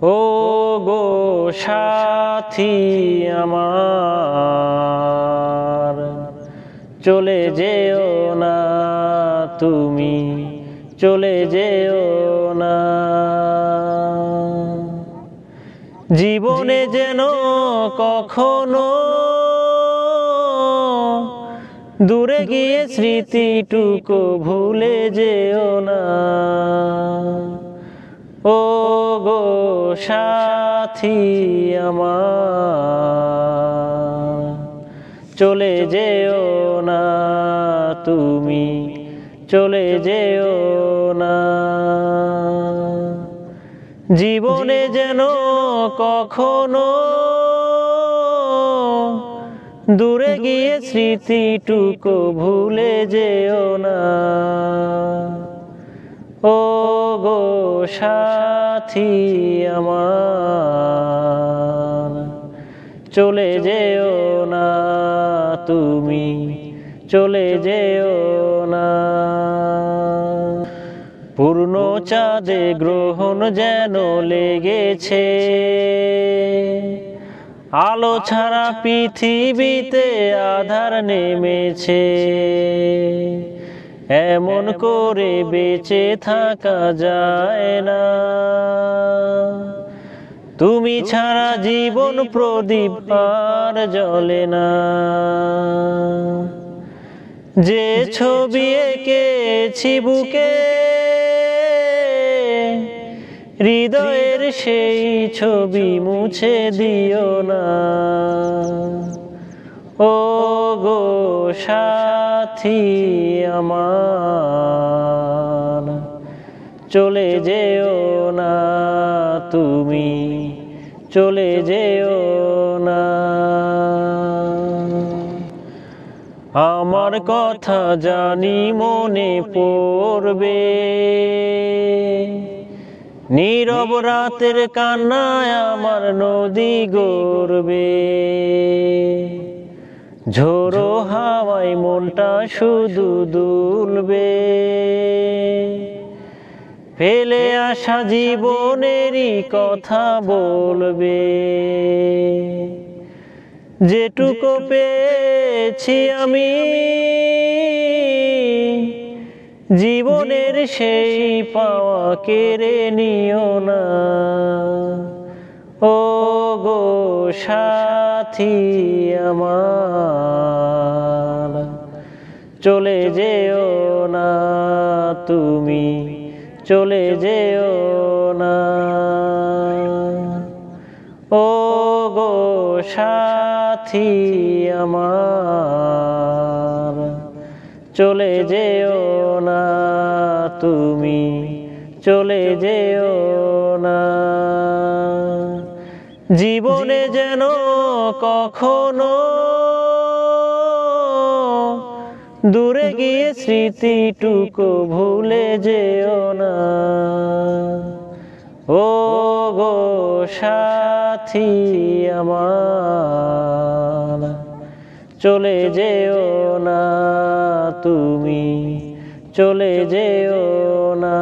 ও গো সাথী আমার, চলে যেও না তুমি, চলে যেও না। জীবনে যেন কখনো দূরে গিয়ে স্মৃতিটুকু ভুলে যেও না। ও গো সাথী আমার, চলে যেও না তুমি, চলে যেও না। জীবনে যেন কখনো দূরে গিয়ে স্মৃতিটুকু ভুলে যেও না। ও গো সাথী আমার, চলে যেও না তুমি, চলে যেও না। পূর্ণ চাঁদে গ্রহণ যেন লেগেছে, আলো ছাড়া পৃথিবীতে আধার নেমেছে। এমন করে বেঁচে থাকা যায় না, তুমি ছাড়া জীবন প্রদীপ আর জ্বলে না। যে ছবি এঁকেছি বুকে, হৃদয়ের সেই ছবি মুছে দিও না। ও গো সাথী আমার, চলে যেও না তুমি, চলে যেও না। আমার কথা জানি মনে পড়বে, নীরব রাতের কান্নায় আমার নদী গড়বে। ঝোড়ো হাওয়ায় মনটা শুধু দুলবে, ফেলে আসা জীবনেরই কথা বলবে। যেটুকু পেয়েছি আমি, জীবনের সেই পাওয়া কেড়ে নিও না। ও গো সাথী আমার, চলে যেও না তুমি, চলে যেও না। ও গো সাথী আমার, চলে যেও না তুমি, চলে যেও না। জীবনে যেন কখনো দূরে গিয়ে স্মৃতিটুকু ভুলে যেও না। ও গো সাথী আমার, চলে যেও না তুমি, চলে যেও না।